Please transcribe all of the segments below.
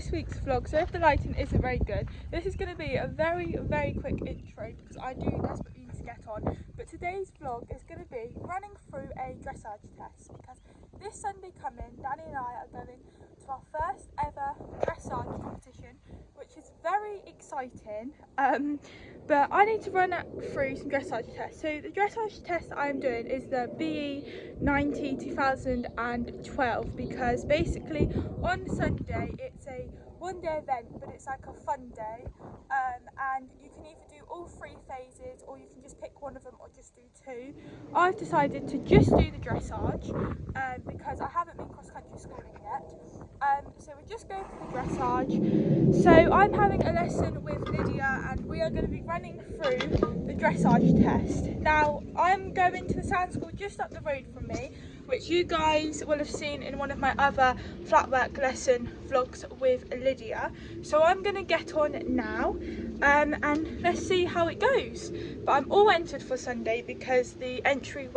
this week's vlog. So if the lighting isn't very good, this is going to be a very quick intro because I do desperately need to get on. But today's vlog is going to be running through a dressage test because this Sunday coming, Danny and I are going to our first ever dressage competition, which is very exciting. But I need to run through some dressage tests. So the dressage test I'm doing is the BE 90 2012 because basically on Sunday it's a one-day event, but it's like a fun day, and you can either do all three phases or you can just pick one of them or just do two. I've decided to just do the dressage because I haven't been cross-country schooling yet. So we're just going for the dressage. So I'm having a lesson with Lydia and we are going to be running through the dressage test. Now I'm going to the sand school just up the road from me, which you guys will have seen in one of my other flatwork lesson vlogs with Lydia. So I'm going to get on now and let's see how it goes. But I'm all entered for Sunday because the entry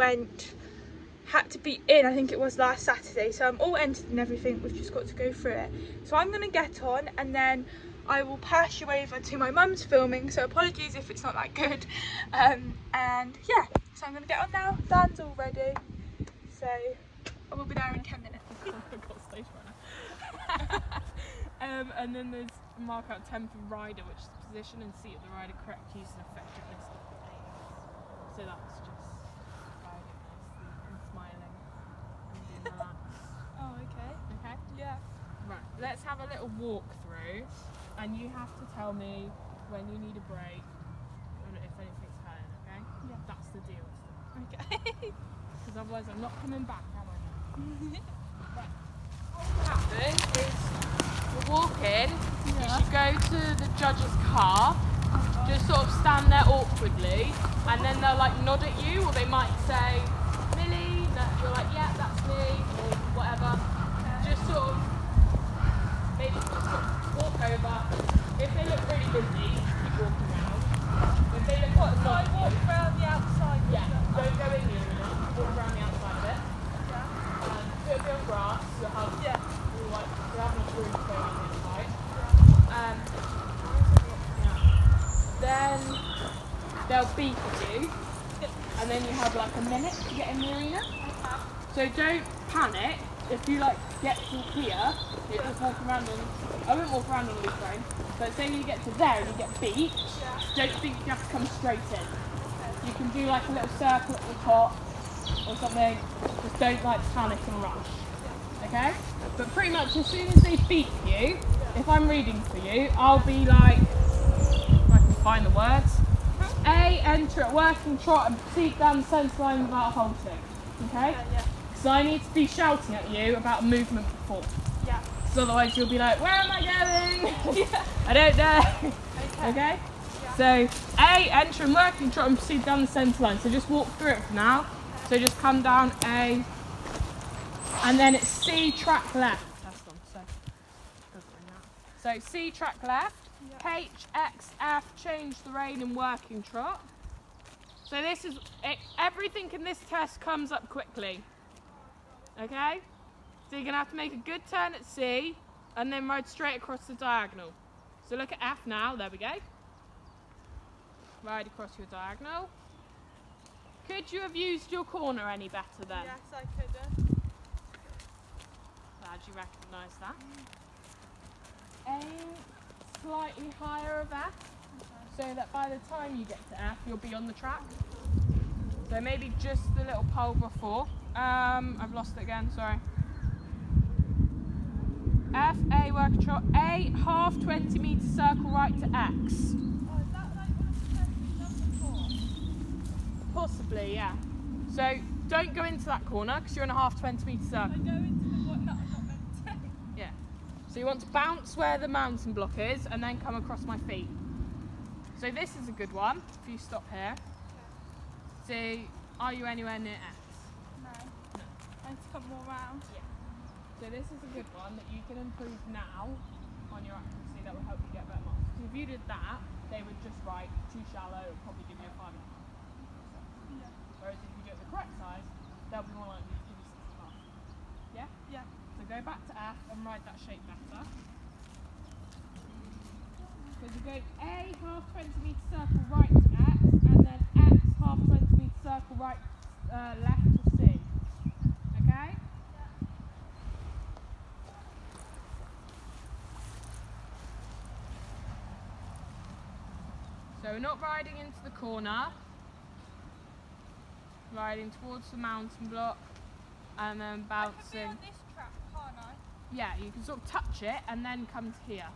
had to be in, I think it was last Saturday, so I'm all entered and everything. We've just got to go through it. So I'm going to get on and then I will pass you over to my mum's filming, so apologies if it's not that good. And yeah, so I'm going to get on now. Dan's all ready, so I will be there in 10 minutes. I've got stage runner. And then there's mark out temp of rider, which is the position and seat of the rider, correct use and effectiveness of the aids. So that's just riding nicely and smiling and being relaxed. Oh, okay. Okay? Yeah. Right, let's have a little walk through and you have to tell me when you need a break and if anything's hurting, okay? Yeah. That's the deal. Okay. Because otherwise I'm not coming back, am I? Right. What will happen is you walk in, you should go to the judge's car, just sort of stand there awkwardly, and then they'll like nod at you, or they might say, Millie, no, you're like, yeah, that's me, or whatever. Just sort of, maybe just sort of walk over. If they look really busy, keep walking around. If they look quite So I walk around the outside. yeah, don't go in here enough, walk around the outside of it. Do a bit of grass, you'll have, you'll have enough room to go on the inside. Then they'll beep at you, and then you have like a minute to get in the arena. So don't panic. If you like get to here, you just walk around on, I won't walk around on a loose road, but say you get to there and you get beeped, don't think you have to come straight in. You can do like a little circle at the top or something, just don't like panic and rush, okay? But pretty much as soon as they beep you, if I'm reading for you, I'll be like, if I can find the words, A, enter at working trot and proceed down the centre line without halting, okay? So I need to be shouting at you about a movement before. Yeah. So otherwise you'll be like, where am I going? I don't know. Okay? Yeah. So A, enter and working trot and proceed down the centre line. So just walk through it for now. So just come down A, and then it's C, track left. That's on, so C, track left. Yeah. H, X, F, change the rein and working trot. So this is, everything in this test comes up quickly. Okay? So you're going to have to make a good turn at C and then ride straight across the diagonal. So look at F now, there we go. Ride across your diagonal. Could you have used your corner any better then? Yes, I could have. Glad you recognise that. Aim slightly higher of F, so that by the time you get to F, you'll be on the track. So maybe just the little pole before. I've lost it again, sorry. F, A, work trot, A, half 20 metre circle right to X. Oh, is that like what it's done before? Possibly, yeah. So don't go into that corner because you're in a half 20 metre circle. I go into the one that I'm not meant to. Yeah. So you want to bounce where the mountain block is and then come across my feet. So this is a good one if you stop here. See, are you anywhere near X? No. I need to come more round. Yeah. So this is a good one that you can improve now on your accuracy that will help you get better marks. Because if you did that, they would just write too shallow, it would probably give you a 5.5. Yeah. Whereas if you do it the correct size, they'll be more likely to give you 6.5. Yeah? Yeah. So go back to F and ride that shape better. Because you're going A half 20-metre circle right to X, and then X half 20-metre circle right left to C. Okay? So we're not riding into the corner, riding towards the mountain block and then bouncing. I can be on this track, can't I? Yeah, you can sort of touch it and then come to here.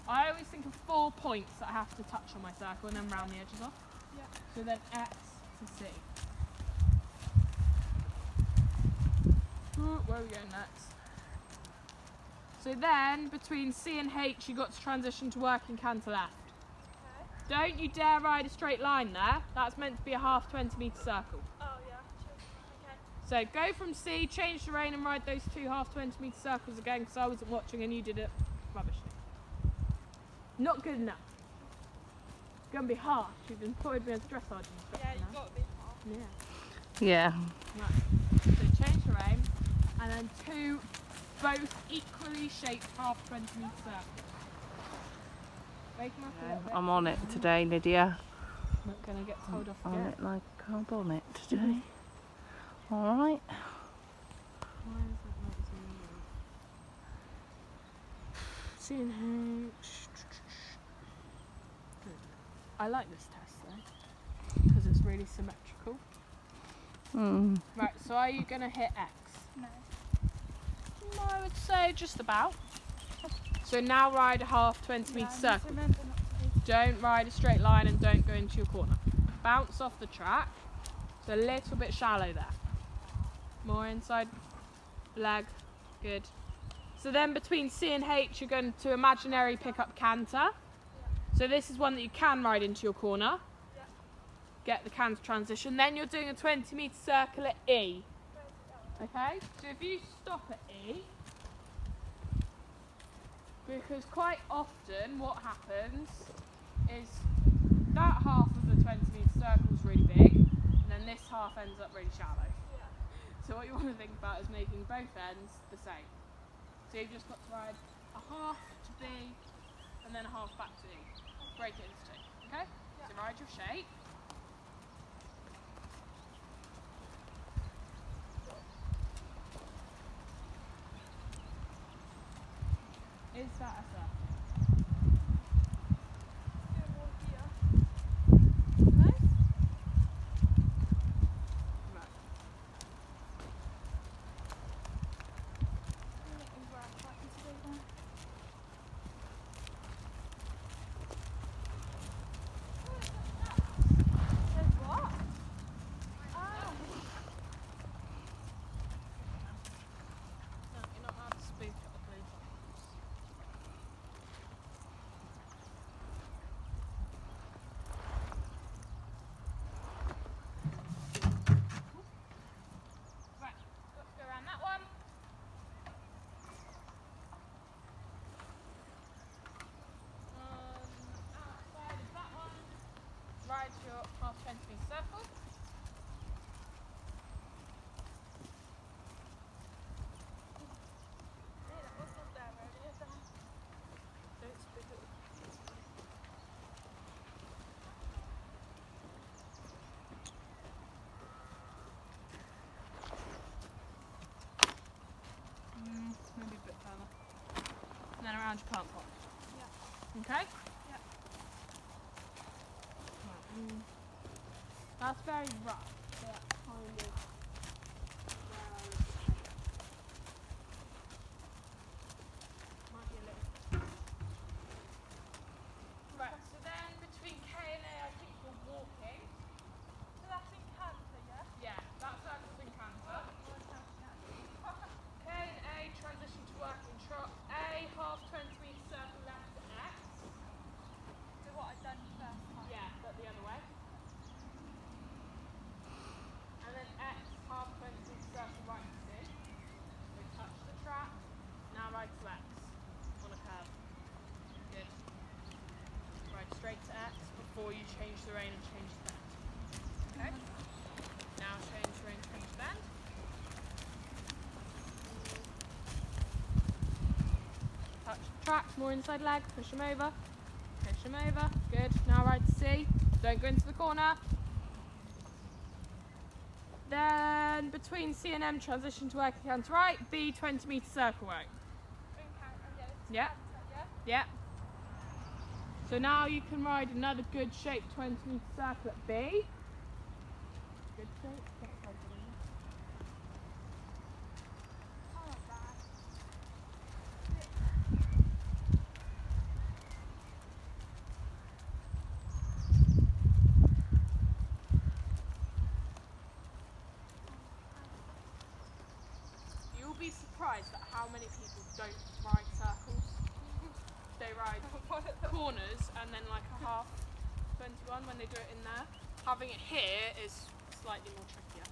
I always think of 4 points that I have to touch on my circle and then round the edges off. Yeah. So then X to C. Ooh, where are we going next? So then between C and H you've got to transition to working canter left. Don't you dare ride a straight line there. That's meant to be a half 20-metre circle. Oh yeah, okay. So go from C, change the rein and ride those 2 half 20-metre circles again because I wasn't watching and you did it rubbishly. Not good enough. It's going to be harsh. You've employed me as dressage instructor. Yeah, you've got to be harsh. Yeah. Yeah. Right. So change the rein and then 2 both equally shaped half 20-metre circles. Wake 'em up a little bit. I'm on it today, Lydia. Not going to get told off On again. it like a carb on it today. All right. Why is that not zooming in? C&H. Good. I like this test though, because it's really symmetrical. Right, so are you going to hit X? No. No, I would say just about. So now ride a half 20-metre circle. Don't ride a straight line and don't go into your corner. Bounce off the track. It's a little bit shallow there. More inside leg. Good. So then between C and H you're going to imaginary pick up canter. So this is one that you can ride into your corner. Get the canter transition. Then you're doing a 20-metre circle at E. Okay? So if you stop at E, because quite often what happens is that half of the 20-metre circle is really big and then this half ends up really shallow. Yeah. So what you want to think about is making both ends the same. So you've just got to ride a half to B and then a half back to E. Break it into 2. Okay? Yeah. So ride your shape. Is that a circle? Your half 20-metre circle. Maybe a bit further. And then around your plant pot. Yeah. Okay? That's very rough, so that's kind of where I would say. Might be a little. Right, so then between K and A I think you're walking. So that's in canter, yeah? Yeah, that circle's in canter. K and A transition to working trot. A half 20-metre circle left to X. So what I've done first time. Yeah, but the other way. And then X half 20-metre circle right to C. We touch the track. Now ride to X on a curve. Good. Ride straight to X before you change the rein and change the bend. Okay? Now change the rein, change the bend. Touch the track, more inside leg, push them over. Okay, Push them over. Good. Now ride to C. Don't go into the corner. Then between C and M, transition to working hands right. B, 20 metre circle right. Yeah. Yeah. So now you can ride another good shape 20 metre circle at B. Good shape. You'll be surprised at how many people don't ride circles. They ride corners and then like a half 21 when they do it in there. Having it here is slightly more trickier.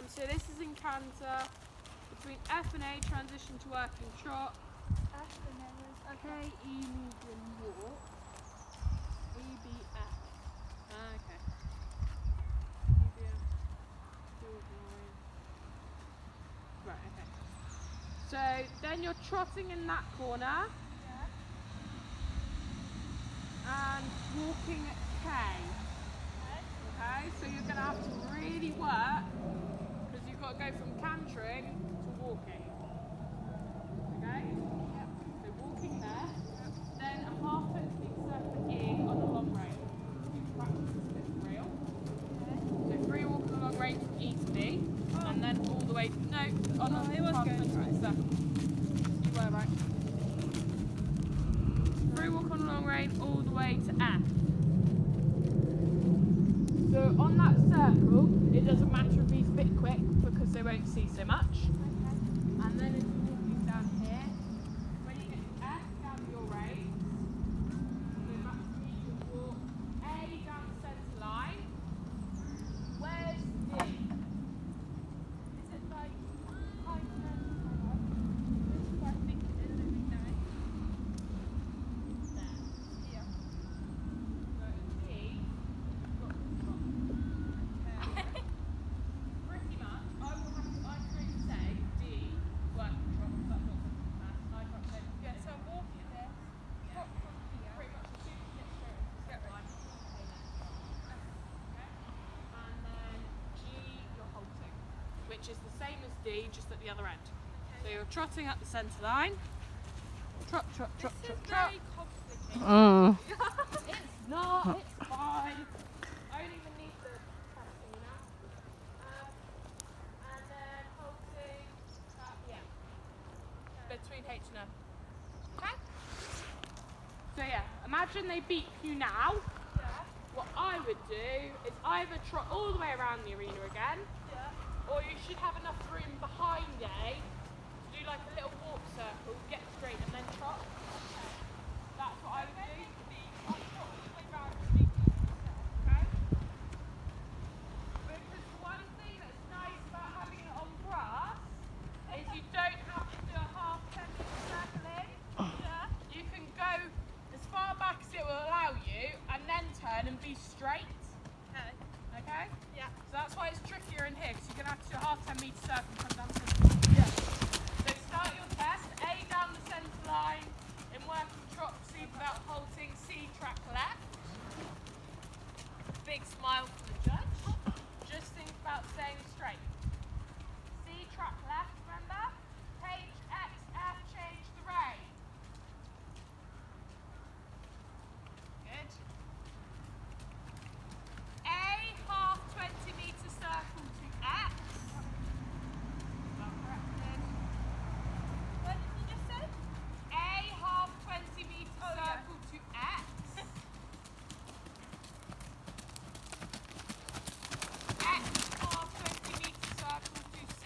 So this is in canter. Between F and A, transition to working trot. F and then K, E, medium walk. E, B, F. Okay. E, B, F. Right, okay. So then you're trotting in that corner. And walking at K. Okay, so you're going to have to really work because you've got to go from cantering to walking. Okay? Yep. So walking there, then a half technique circle E on a long range. You practice this bit for real. So free walk on a long range from E to B, and then all the way. No, on a half technique circle. You were right. Free walk on a long range all the way to F. So on that circle, it doesn't matter if he's a bit quick because they won't see so much. Okay. And then if you're walking down here, when you get to F down your reins, so back to medium walk, A down the centre line. Where's D? is it like high turn? This is where I think it is, I don't know. There. Here. So D, you've got to drop. Pretty much, I can only say D, working trot, because that's not something fast. I can't say Yeah, so I'm walking there. Drop from here. pretty much as soon as you get straight on the centre line, okay, then. Okay? And then G, you're halting, which is the same as D, just at the other end. So you're trotting up the centre line. Trot, trot, trot, This trot, is trot. very complicated. It's not, it's fine. I don't even need the testing now. And then halting, yeah. Between H and M. Okay? So yeah, imagine they beat you now. Yeah. What I would do is either trot all the way around the arena again, Yeah. or you should have enough room behind A to do like a little walk circle, get straight and then trot. That's what I would do. I'll trot all the way round and beat you. Okay? Because the one thing that's nice about having it on grass is you don't have to do a half 10-metre circle in. Yeah. You can go as far back as it will allow you and then turn and be straight. Okay. Okay? Yeah. So that's why it's trickier in here because you're going to have to do a half 10-metre circle and come down the centre line. Yeah. So start your test, A down the centre line, in working trot, proceed without halting, C track left. Big smile for the judge. Just think about staying straight. C track left, remember? H, X, F, change the rein. Good. A, half 20-metre circle to X. Well corrected. What did you just say? A, half 20-metre circle to X. X, half 20-metre circle to C.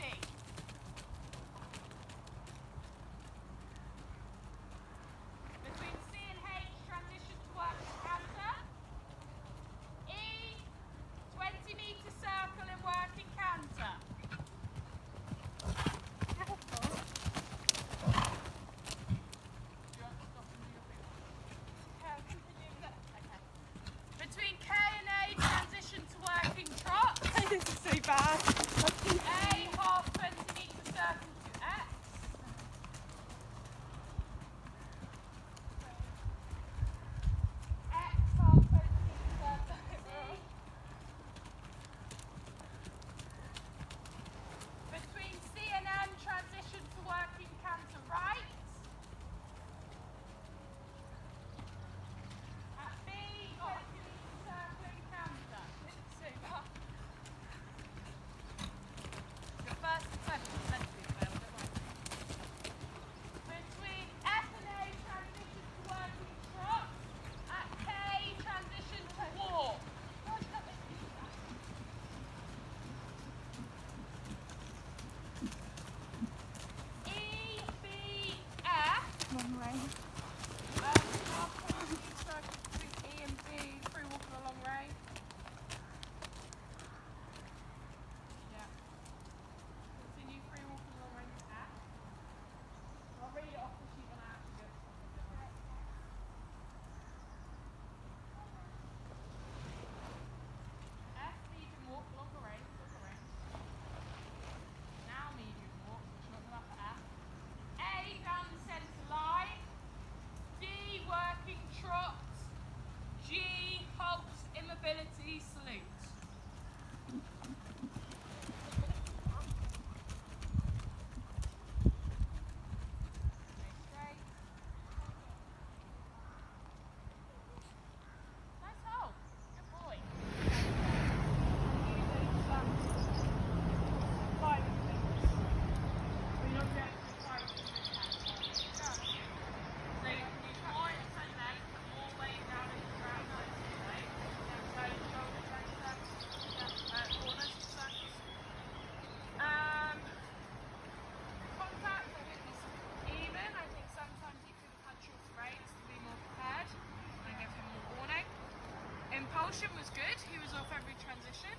Caution was good. He was off every transition.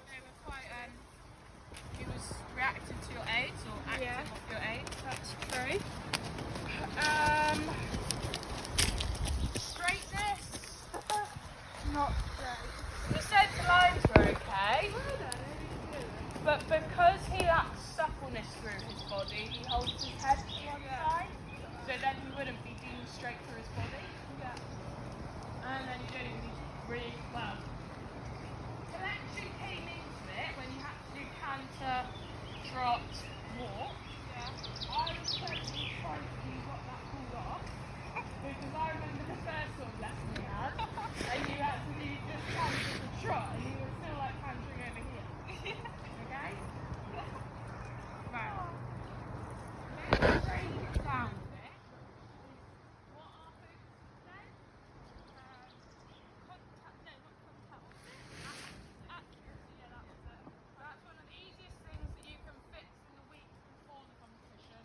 They were quite. He was reacting to your aids or acting off your aids. That's true. Straightness. Not great. The centre lines were okay, but because he lacks suppleness through his body, he holds his head to one side, so then he wouldn't be deemed straight through his body. And then you don't even need to really, well, collection came into it when you had to do canter, trot, walk. I was certainly trying to see what that pulled off, because I remember the first sort of lesson we had, and you had to do just canter to trot, and you were still like cantering over here. Okay? Right. Let's break it down a bit. What our focus is today? Accuracy, yeah, that was it. That's one of the easiest things that you can fix in the week before the competition,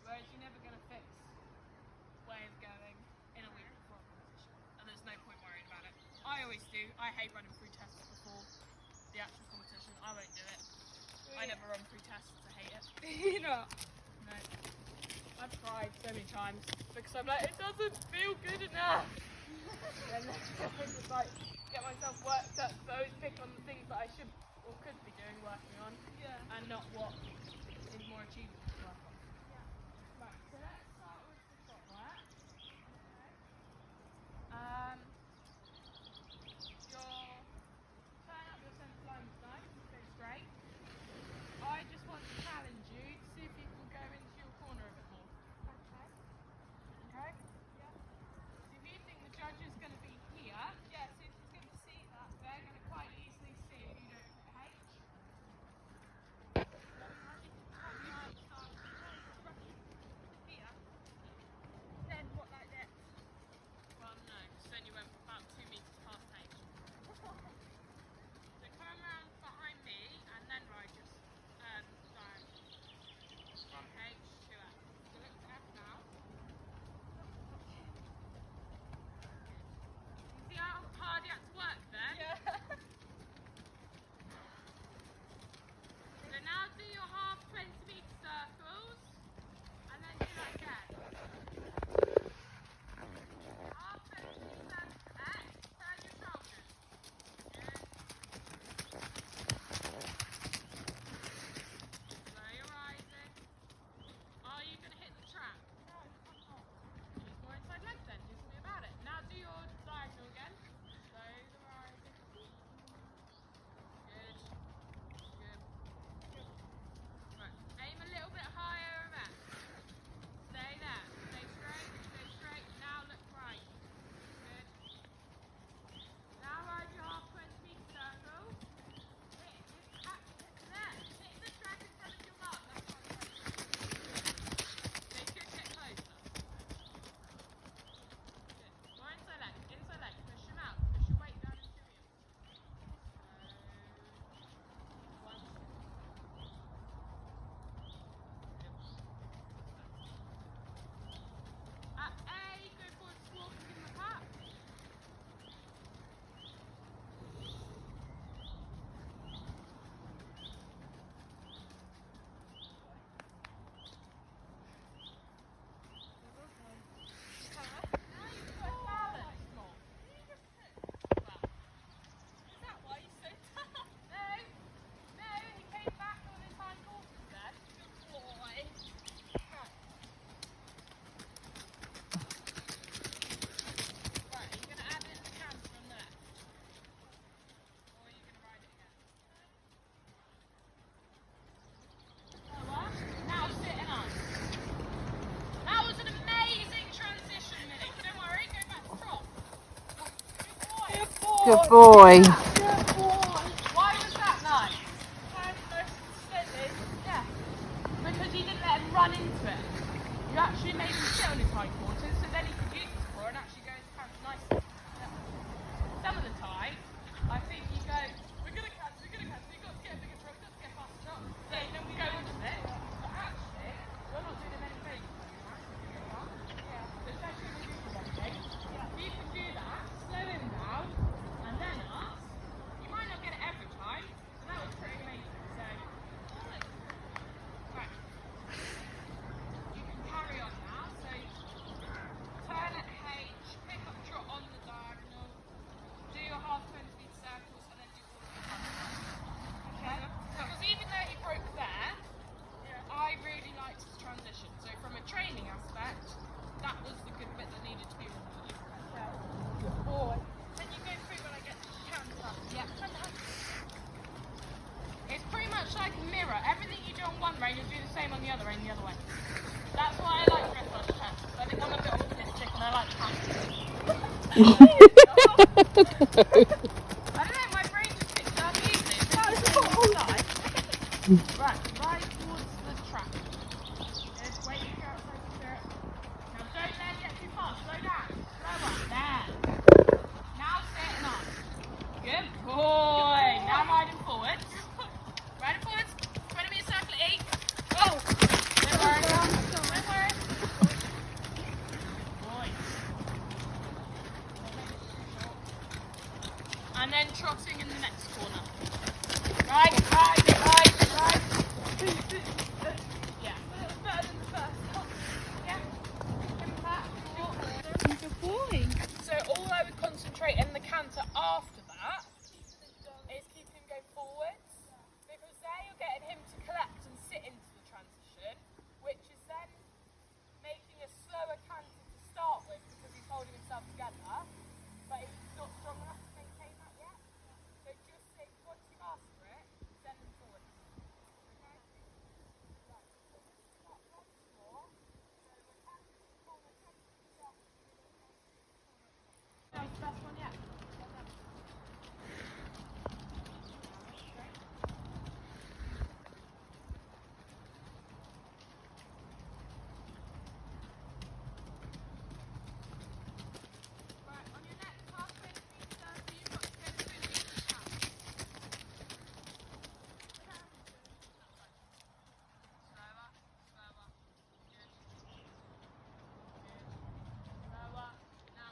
whereas you're never going to fix way of going in a week before a competition, and there's no point worrying about it. I always do. I hate running through tests before the actual competition. I won't do it. I never run through tests. I hate it. You know. No. I've tried so many times because I'm like, it doesn't feel good enough. And then I just like get myself worked up, so I always pick on the things that I should or could be doing, working on, and not what is more achievable to work on. Right, so let's start with the trot work. Your turn up your centre line is nice, you stay straight. I just want to challenge you to see if you can go into your corner a bit more. Okay? Yeah. So if you think the judge is going to be here, so if he's going to see that, they're going to quite easily see if you don't hit H. Here. Then what like that? Well, no, because then you went about 2 metres past H. So come around behind me and then ride just down from H to F. So look to F now. See how hard you had to work there? So now do your half 20-metre circles and then do that again. Half 20-metre circles to X, turn your shoulders. Good. Slow your rising. Are you going to hit the track? No, I'm not. Use more inside legs then, do something about it. Now do your diagonal again. Slow the rising. Good. Good. Right, aim a little bit higher and back. Stay there. Stay straight, stay straight. Now look right. Good. Now ride your half 20-metre circle. Hit there. Hit the track in front of your mark. That's what I'm saying. They could get closer. Good. More inside leg. Inside leg. Push them out. Push your weight down into your heels. One. At A, go forward, walking in the pack. Now you've got balance more. Well, Is that why you said that? no, he came back on his hind quarters then. Good boy. Right. Right, are you going to add in the canter from there? Or are you going to ride it again? Lower. Now sit and on. That was an amazing transition, Millie. Don't worry, go back to trot. Good boy. Good boy. Good boy. Why was that nice? Steady. Yeah. Because you didn't let him run into it. You actually made him sit on his hind quarters, so then he could use the floor and actually go into canter nicely. Some of the time, I think you go, we're going to canter, we've got to get a bigger trot, we've got to get a faster trot. Then we go into it, but actually, you're not doing him any favours. So especially when we do something, if you can do that, slow him down, and then rein, you'll do the same on the other rein, the other way. That's why I like dressage tests. I think I'm a bit autistic and I like panting. I don't know, my brain just picks it up easily. It's just the whole life. Right, right towards the track. Good, wait till you're outside the stirrup. Now don't let it get too fast, slow down. Slower, there. Now sit and on. Good boy. Now riding forwards. Riding forwards. 20-metre circle at 8. Go. Don't worry. Don't worry. Boy. And then trotting in the next corner. Right. Yeah. That's better than the first one. Yeah. Give it back. Good boy. So all I would concentrate in the canter after that is keep him going forwards, because there you're getting him to collect and sit into the transition, which is then making a slower canter to start with because he's holding himself together, but he's not strong enough to maintain that yet. So just say, once you master it, send him forwards. Okay? Right. So just do that once more. So we're catching the corner, catching the step. That was the best one yet. Well done. Right, on your next halfway speed circle, you've got to go through the count. Slower, slower. Good. Slower. Now.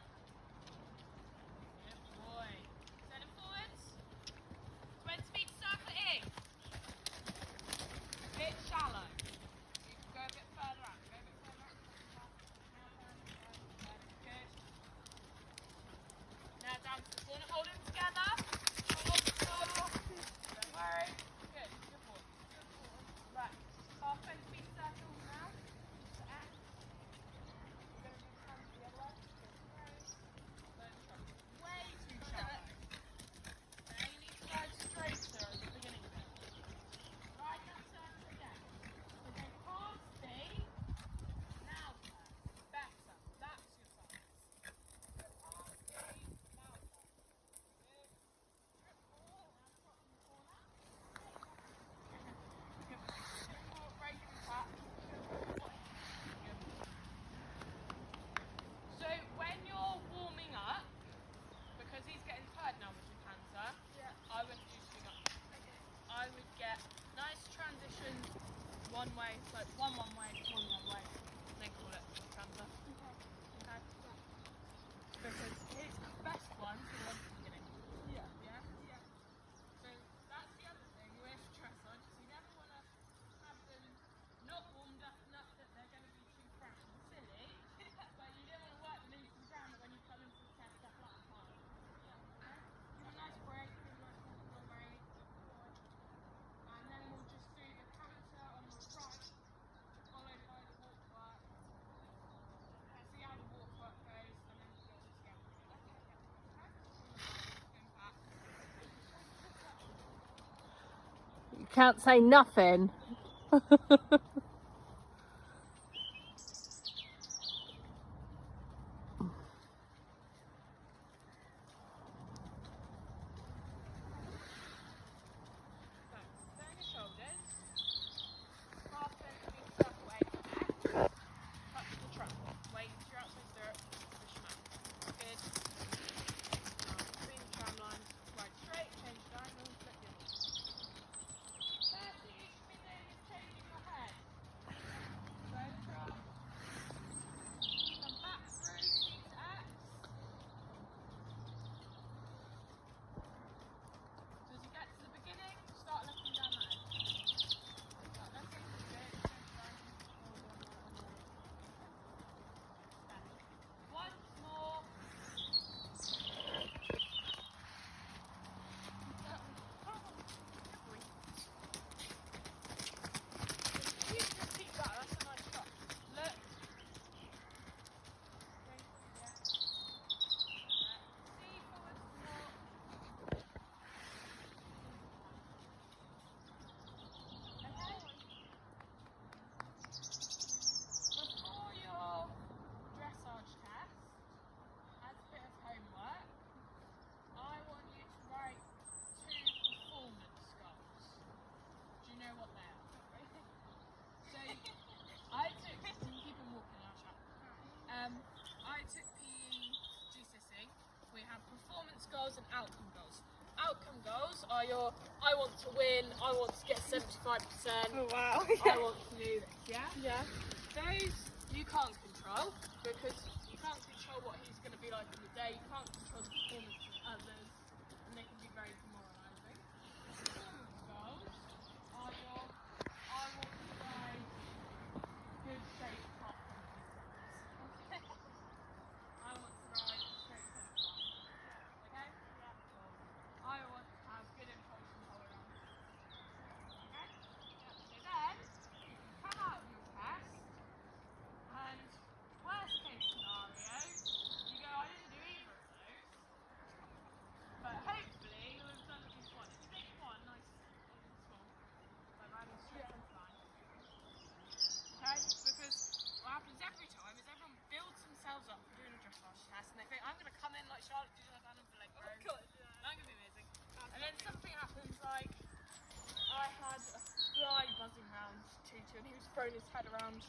Good boy. Send him forwards. 20 feet circling. Bit shallow. You can go a bit further out. Go a bit further out. Good. Now down to the corner. Hold him together. Don't worry. Good. Good boy. Right. Half 20 feet circle now. We're going to do the hands the other way. Way too shallow. Now you need to go straighter at the beginning of it. Ride that circle again. So go past speed. Now turn. Better. That's your size. So past speed. Now turn. Good. Trip forward. Now trot in the corner. Good. Trip forward. Break in the back. Good boy. Good. So when you're warming up, because he's getting tired now with the canter, I wouldn't do swing up. I would get nice transitions one way, so it's one way, one the other way, and then call it canter. Okay? Because his best ones are the ones at the beginning. Yeah? So that's the other thing with dressage, is you never want to have them not warmed up enough that they're going to be too fresh and silly, but you don't want to work them into the ground when you come into the test they're flat and hard. Okay? Give a nice break, give a nice walk break, and then we'll just do the canter on the right, followed by the walk work. See how the walk work goes, and then we'll go together. Okay? Going back. You can't say nothing. Turn your shoulders. Half turn to the circle weight there. Touch the trunk. Wait until you're outside stirrup. Push them out. Good. Now between the tram lines, ride straight, change diagonal, flip the other way. First thing you should be doing is changing your head. I want to win, I want to get 75%, Oh wow. I want to do this, yeah? Yeah. Those you can't control, because you can't control what he's going to be like in the day, you can't control the performance of others, and they can be very demoralising. Performance goals are your, I want to ride good shape top okay? I want to ride straight to the top, okay? Yeah. I want to have good impulse control around it. Okay? Yeah. So then, you can come out of your test, and worst case scenario, you go, I didn't do either of those, but hopefully you'll have done at least one. If you make one nice and small, like riding straight on the line, okay? Because what happens every time is everyone builds themselves up for doing a dressage test, and they think, I'm going to come in like Charlotte did her down in the leg row, and I'm going to be amazing. And then something happens, like I had a fly buzzing around Tutu, and he was throwing his head around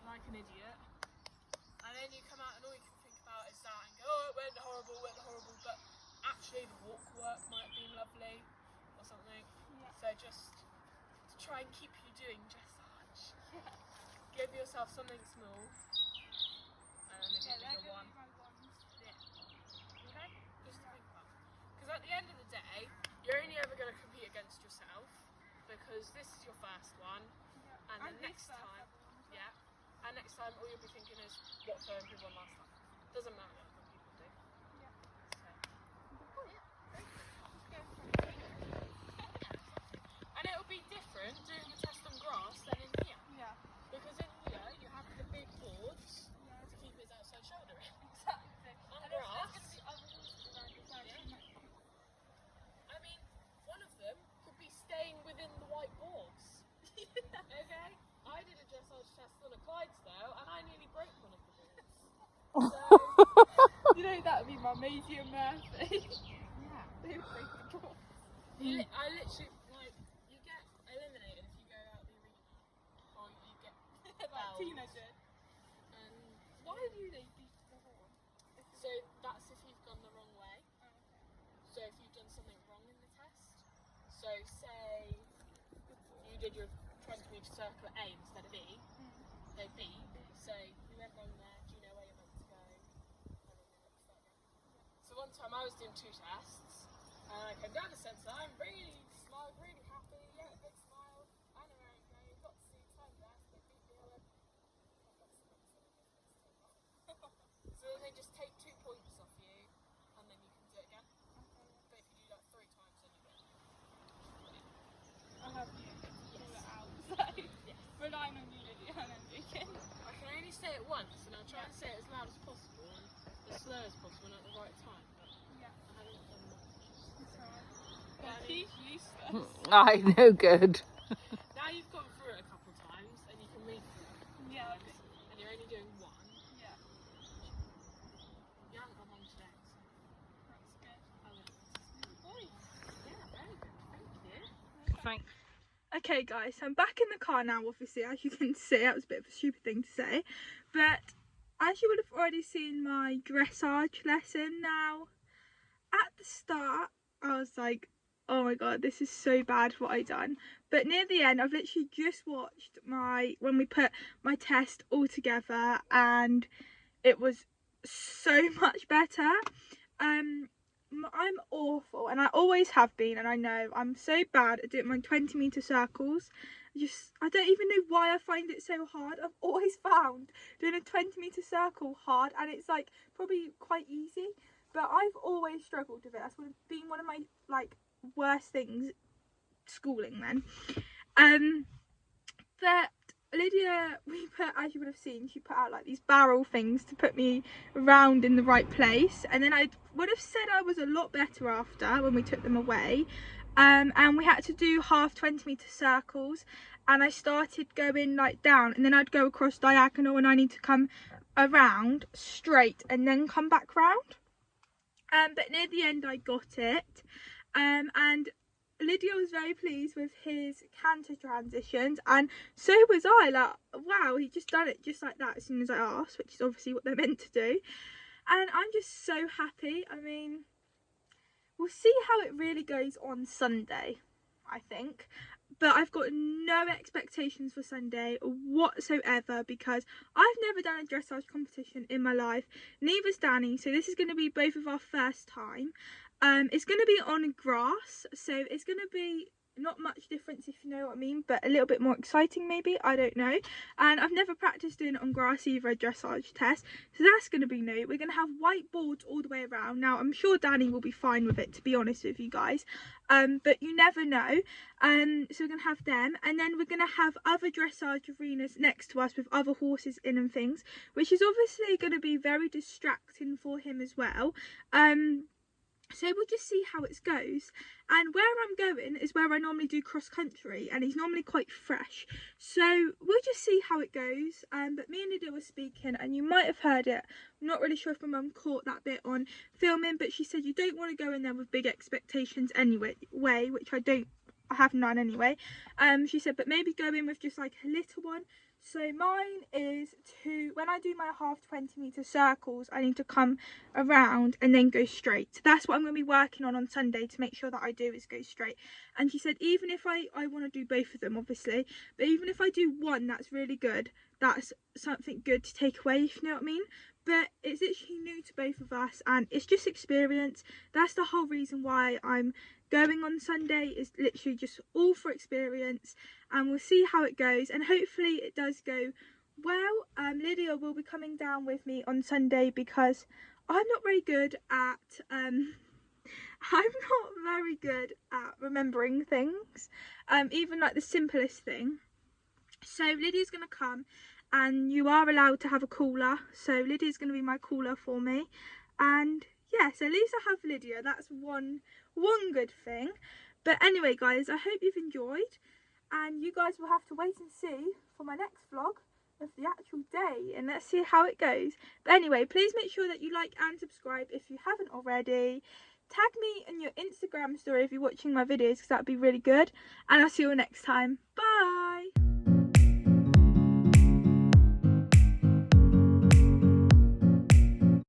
like an idiot. And then you come out and all you can think about is that and go, oh, it went horrible, but actually the walk work might have been lovely or something. Yeah. So just to try and keep you doing dressage. Yeah. Give yourself something small and then maybe a bigger one. Yeah. Okay? Just to think about. Because at the end of the day, you're only ever going to compete against yourself because this is your first one. Yeah. And then next time, yeah. And next time, all you'll be thinking is, what firm did one last time? Doesn't matter what other people do. Yeah. So, and it'll be different doing the test on grass than in here. Yeah. Because in here, you have the big boards to keep his outside shoulder in. Exactly. On And grass, there's going to be other horses around as well. yeah. I mean, one of them could be staying within the white boards. Okay? I did a dressage test on a Clydesdale and I nearly broke one of the boards. So, You know that would be my Maisie and Murphy. yeah. They would break the ball. I literally, like, you get eliminated if you go out the arena. Or you get Like fouled. Tina did. And Why do they beat the horn? so that's if you've gone the wrong way. Oh, okay. So if you've done something wrong in the test. So say you did your 20-metre circle at A instead of E. So B. So you went wrong there. Do you know where you're meant to go? And then they let you start again. So one time I was doing 2 tests. And I came down the centre. I'm really smiled, really happy. Yeah, a big smile. I know where I'm going. Got to see time best. They beat me. I went. So then they just take 2 points off you, and then you can do it again. But if you do like 3 times, then you get. I have you. Pull it out. So, Yes. relying on you, Lydia, and I'm joking. I can only say it once, and I'll try and say it as loud as possible and as slow as possible and at the right time. But Yeah. I haven't done much. It's alright. But I He's mean, useless. I no good. now you've gone through it a couple of times, and you can read through it. Yeah. And you're only doing 1. Yeah. You haven't gone wrong today, so That's good. I would. Boy. Yeah, very good. Thank you. Thanks. Okay guys, so I'm back in the car now, obviously, as you can see. That was a bit of a stupid thing to say, but as you would have already seen my dressage lesson now, at the start I was like, oh my god, this is so bad what I done, but near the end I've literally just watched when we put my test all together and it was so much better. I'm awful, and I always have been, and I know I'm so bad at doing my 20-metre circles. I don't even know why I find it so hard. I've always found doing a 20-metre circle hard, and it's like probably quite easy, but I've always struggled with it. That's been one of my like worst things schooling then. But Lydia, as you would have seen, she put out like these barrel things to put me around in the right place, and then I would have said I was a lot better after when we took them away, and we had to do half 20-metre circles, and I started going like down, and then I'd go across diagonal, and I need to come around straight and then come back round, but near the end I got it, and Lydia was very pleased with his canter transitions, and so was I. Like, wow, he just done it just like that as soon as I asked, which is obviously what they're meant to do, and I'm just so happy. I mean, we'll see how it really goes on Sunday, I think. But I've got no expectations for Sunday whatsoever because I've never done a dressage competition in my life. Neither's Danny, so this is going to be both of our first time. It's going to be on grass, so it's going to be not much difference, if you know what I mean, but a little bit more exciting maybe, I don't know. And I've never practiced doing it on grass either, a dressage test, so that's going to be new. We're going to have white boards all the way around. Now I'm sure Danny will be fine with it, to be honest with you guys, but you never know. So we're going to have them, and then we're going to have other dressage arenas next to us with other horses in and things, which is obviously going to be very distracting for him as well. So we'll just see how it goes. And where I'm going is where I normally do cross country, and he's normally quite fresh, so we'll just see how it goes. But me and Lydia were speaking, and you might have heard it. I'm not really sure if my mum caught that bit on filming, but she said you don't want to go in there with big expectations anyway, which I have none anyway. She said, but maybe go in with just like a little one. So mine is when I do my half 20-metre circles, I need to come around and then go straight. So that's what I'm going to be working on Sunday to make sure that I do is go straight. And she said even if I want to do both of them obviously, but even if I do one that's really good, that's something good to take away, if you know what I mean. But it's literally new to both of us, and it's just experience. That's the whole reason why I'm going on Sunday, is literally just all for experience, and we'll see how it goes, and hopefully it does go well. Lydia will be coming down with me on Sunday because I'm not very good at remembering things, even like the simplest thing. So Lydia's gonna come, and you are allowed to have a caller, so Lydia's going to be my caller for me. And yeah, so at least I have Lydia, that's one good thing. But anyway guys, I hope you've enjoyed, and you guys will have to wait and see for my next vlog of the actual day, and let's see how it goes. But anyway, please make sure that you like and subscribe if you haven't already. Tag me in your Instagram story if you're watching my videos, because that would be really good, and I'll see you all next time. Bye.